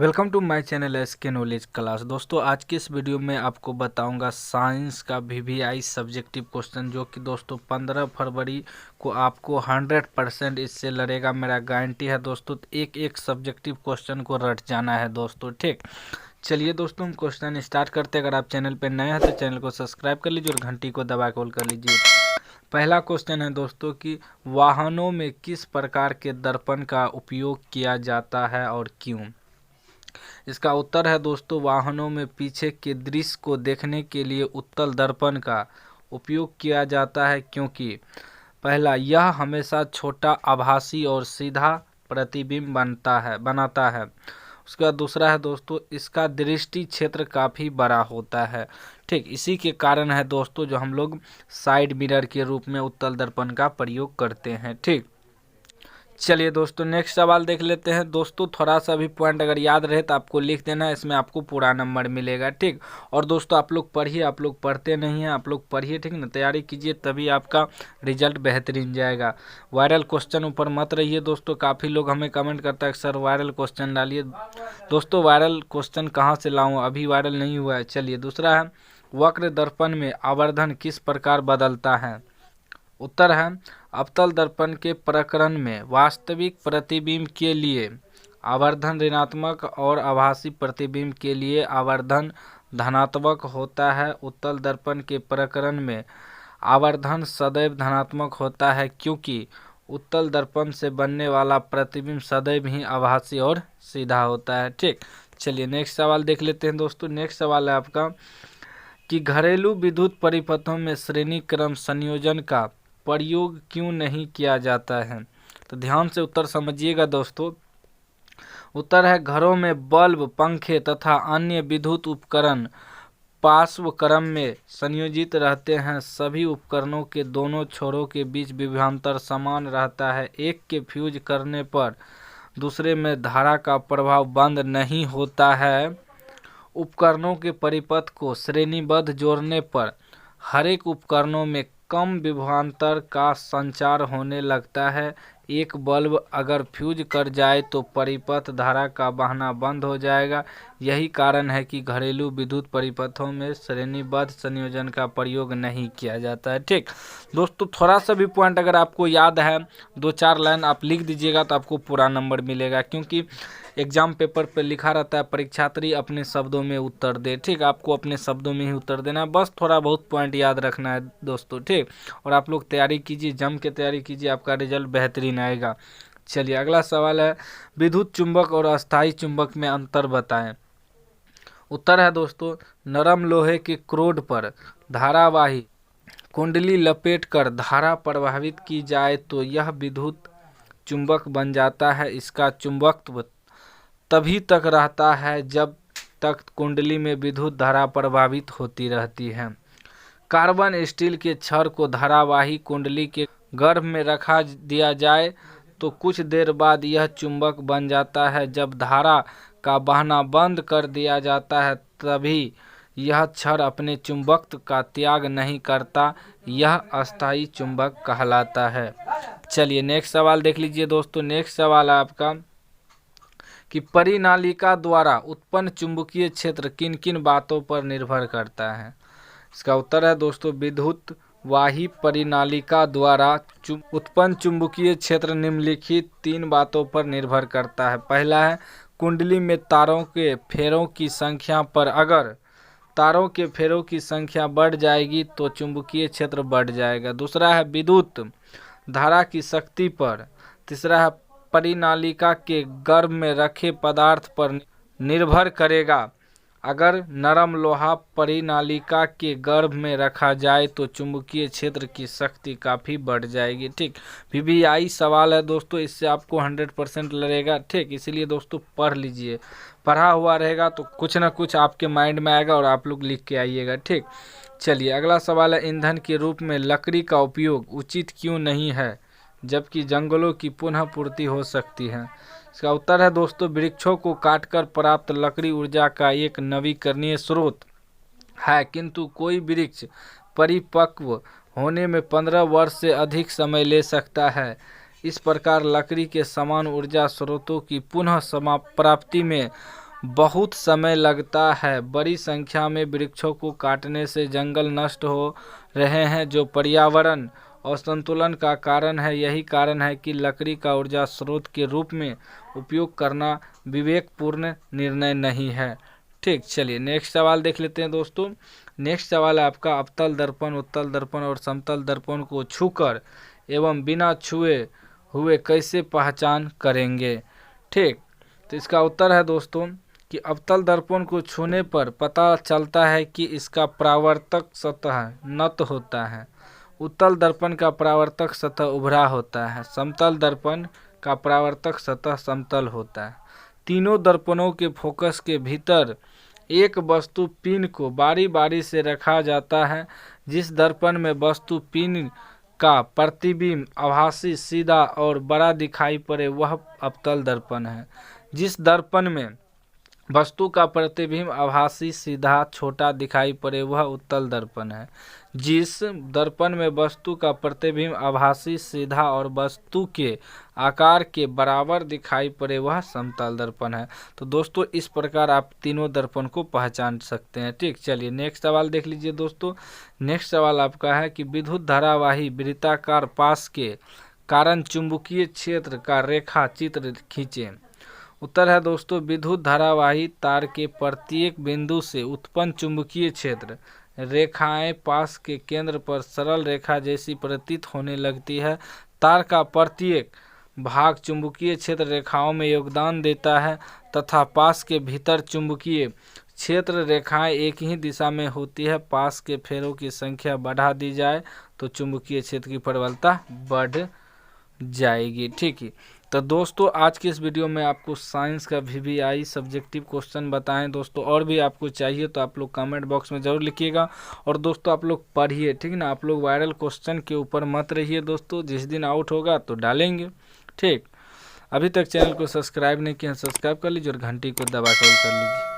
Welcome to my channel SK knowledge class. दोस्तों आज की इस वीडियो में आपको बताऊंगा साइंस का वीवीआई सब्जेक्टिव क्वेश्चन, जो कि दोस्तों 15 फरवरी को आपको 100% इससे लड़ेगा, मेरा गारंटी है दोस्तों। एक एक सब्जेक्टिव क्वेश्चन को रट जाना है दोस्तों, ठीक। चलिए दोस्तों हम क्वेश्चन स्टार्ट करते हैं। अगर आप चैनल पर नए हैं तो चैनल को सब्सक्राइब कर लीजिए और घंटी को दबा के ऑल कर लीजिए। पहला क्वेश्चन है दोस्तों कि वाहनों में किस प्रकार के दर्पण का उपयोग किया जाता है और क्यों। इसका उत्तर है दोस्तों, वाहनों में पीछे के दृश्य को देखने के लिए उत्तल दर्पण का उपयोग किया जाता है, क्योंकि पहला, यह हमेशा छोटा, आभासी और सीधा प्रतिबिंब बनाता है। उसका दूसरा है दोस्तों, इसका दृष्टि क्षेत्र काफ़ी बड़ा होता है, ठीक। इसी के कारण है दोस्तों जो हम लोग साइड मिरर के रूप में उत्तल दर्पण का प्रयोग करते हैं, ठीक। चलिए दोस्तों नेक्स्ट सवाल देख लेते हैं। दोस्तों थोड़ा सा भी पॉइंट अगर याद रहे तो आपको लिख देना है, इसमें आपको पूरा नंबर मिलेगा, ठीक। और दोस्तों आप लोग पढ़िए, आप लोग पढ़ते नहीं हैं, आप लोग पढ़िए, ठीक ना, तैयारी कीजिए, तभी आपका रिजल्ट बेहतरीन जाएगा। वायरल क्वेश्चन ऊपर मत रहिए दोस्तों। काफ़ी लोग हमें कमेंट करता है सर वायरल क्वेश्चन डालिए। दोस्तों वायरल क्वेश्चन कहाँ से लाऊँ, अभी वायरल नहीं हुआ है। चलिए दूसरा है, वक्र दर्पण में आवर्धन किस प्रकार बदलता है। उत्तर है, अवतल दर्पण के प्रकरण में वास्तविक प्रतिबिंब के लिए आवर्धन ऋणात्मक और आभासी प्रतिबिंब के लिए आवर्धन धनात्मक होता है। उत्तल दर्पण के प्रकरण में आवर्धन सदैव धनात्मक होता है, क्योंकि उत्तल दर्पण से बनने वाला प्रतिबिंब सदैव ही आभासी और सीधा होता है, ठीक। चलिए नेक्स्ट सवाल देख लेते हैं दोस्तों। नेक्स्ट सवाल है आपका कि घरेलू विद्युत परिपथों में श्रेणी क्रम संयोजन का प्रयोग क्यों नहीं किया जाता है। तो ध्यान से उत्तर समझिएगा दोस्तों। उत्तर है, घरों में बल्ब, पंखे तथा अन्य विद्युत उपकरण पार्श्व क्रम में संयोजित रहते हैं। सभी उपकरणों के दोनों छोरों के बीच विभवांतर समान रहता है। एक के फ्यूज करने पर दूसरे में धारा का प्रभाव बंद नहीं होता है। उपकरणों के परिपथ को श्रेणीबद्ध जोड़ने पर हर एक उपकरणों में कम विभवांतर का संचार होने लगता है। एक बल्ब अगर फ्यूज कर जाए तो परिपथ धारा का बहना बंद हो जाएगा। यही कारण है कि घरेलू विद्युत परिपथों में श्रेणीबद्ध संयोजन का प्रयोग नहीं किया जाता है, ठीक। दोस्तों थोड़ा सा भी पॉइंट अगर आपको याद है, 2-4 लाइन आप लिख दीजिएगा तो आपको पूरा नंबर मिलेगा, क्योंकि एग्जाम पेपर पर लिखा रहता है परीक्षार्थी अपने शब्दों में उत्तर दे, ठीक। आपको अपने शब्दों में ही उत्तर देना है, बस थोड़ा बहुत पॉइंट याद रखना है दोस्तों, ठीक। और आप लोग तैयारी कीजिए, जम के तैयारी कीजिए, आपका रिजल्ट बेहतरीन आएगा। चलिए अगला सवाल है, विद्युत चुंबक और अस्थायी चुंबक में अंतर बताएं। उत्तर है दोस्तों, नरम लोहे के क्रोड पर धारावाही कुंडली लपेटकर धारा प्रवाहित की जाए तो यह विद्युत चुंबक बन जाता है। इसका चुंबकत्व तभी तक रहता है जब तक कुंडली में विद्युत धारा प्रवाहित होती रहती है। कार्बन स्टील के छड़ को धारावाही कुंडली के गर्भ में रखा दिया जाए तो कुछ देर बाद यह चुंबक बन जाता है। जब धारा का बहना बंद कर दिया जाता है तभी यह छड़ अपने चुंबकत्व का त्याग नहीं करता, यह अस्थायी चुंबक कहलाता है। चलिए नेक्स्ट सवाल देख लीजिए दोस्तों। नेक्स्ट सवाल है आपका कि परिनालिका द्वारा उत्पन्न चुंबकीय क्षेत्र किन किन बातों पर निर्भर करता है। इसका उत्तर है दोस्तों, विद्युत वाही परिनालिका द्वारा उत्पन्न चुंबकीय क्षेत्र निम्नलिखित 3 बातों पर निर्भर करता है। पहला है, कुंडली में तारों के फेरों की संख्या पर। अगर तारों के फेरों की संख्या बढ़ जाएगी तो चुंबकीय क्षेत्र बढ़ जाएगा। दूसरा है, विद्युत धारा की शक्ति पर। तीसरा है, परिनालिका के गर्भ में रखे पदार्थ पर निर्भर करेगा। अगर नरम लोहा परिनालिका के गर्भ में रखा जाए तो चुंबकीय क्षेत्र की शक्ति काफ़ी बढ़ जाएगी, ठीक। वीवीआई सवाल है दोस्तों, इससे आपको 100% लगेगा, ठीक। इसीलिए दोस्तों पढ़ लीजिए, पढ़ा हुआ रहेगा तो कुछ ना कुछ आपके माइंड में आएगा और आप लोग लिख के आइएगा, ठीक। चलिए अगला सवाल है, ईंधन के रूप में लकड़ी का उपयोग उचित क्यों नहीं है जबकि जंगलों की पुनः पूर्ति हो सकती है। इसका उत्तर है दोस्तों, वृक्षों को काटकर प्राप्त लकड़ी ऊर्जा का एक नवीकरणीय स्रोत है, किंतु कोई वृक्ष परिपक्व होने में 15 वर्ष से अधिक समय ले सकता है। इस प्रकार लकड़ी के समान ऊर्जा स्रोतों की पुनः प्राप्ति में बहुत समय लगता है। बड़ी संख्या में वृक्षों को काटने से जंगल नष्ट हो रहे हैं जो पर्यावरण असंतुलन का कारण है। यही कारण है कि लकड़ी का ऊर्जा स्रोत के रूप में उपयोग करना विवेकपूर्ण निर्णय नहीं है। ठीक, चलिए नेक्स्ट सवाल देख लेते हैं दोस्तों। नेक्स्ट सवाल है आपका, अवतल दर्पण, उत्तल दर्पण और समतल दर्पण को छूकर एवं बिना छुए हुए कैसे पहचान करेंगे। ठीक, तो इसका उत्तर है दोस्तों कि अवतल दर्पण को छूने पर पता चलता है कि इसका परावर्तक सतह नत होता है। उत्तल दर्पण का परावर्तक सतह उभरा होता है। समतल दर्पण का परावर्तक सतह समतल होता है। तीनों दर्पणों के फोकस के भीतर एक वस्तु पिन को बारी बारी से रखा जाता है। जिस दर्पण में वस्तु पिन का प्रतिबिंब आभासी, सीधा और बड़ा दिखाई पड़े वह अवतल दर्पण है। जिस दर्पण में वस्तु का प्रतिबिंब आभासी, सीधा, छोटा दिखाई पड़े वह उत्तल दर्पण है। जिस दर्पण में वस्तु का प्रतिबिंब आभासी, सीधा और वस्तु के आकार के बराबर दिखाई पड़े वह समतल दर्पण है। तो दोस्तों इस प्रकार आप तीनों दर्पण को पहचान सकते हैं। ठीक, चलिए नेक्स्ट सवाल देख लीजिए दोस्तों। नेक्स्ट सवाल आपका है कि विद्युत धारावाही वृत्ताकार पास के कारण चुंबकीय क्षेत्र का रेखा चित्र खींचें। उत्तर है दोस्तों, विद्युत धारावाही तार के प्रत्येक बिंदु से उत्पन्न चुंबकीय क्षेत्र रेखाएं पास के केंद्र पर सरल रेखा जैसी प्रतीत होने लगती है। तार का प्रत्येक भाग चुंबकीय क्षेत्र रेखाओं में योगदान देता है तथा पास के भीतर चुंबकीय क्षेत्र रेखाएं एक ही दिशा में होती है। पास के फेरों की संख्या बढ़ा दी जाए तो चुंबकीय क्षेत्र की प्रबलता बढ़ जाएगी। ठीक है, तो दोस्तों आज की इस वीडियो में आपको साइंस का VVI सब्जेक्टिव क्वेश्चन बताएं दोस्तों। और भी आपको चाहिए तो आप लोग कमेंट बॉक्स में ज़रूर लिखिएगा। और दोस्तों आप लोग पढ़िए, ठीक ना, आप लोग वायरल क्वेश्चन के ऊपर मत रहिए दोस्तों। जिस दिन आउट होगा तो डालेंगे। ठीक, अभी तक चैनल को सब्सक्राइब नहीं किया, सब्सक्राइब कर लीजिए और घंटी को दबा कर लीजिए।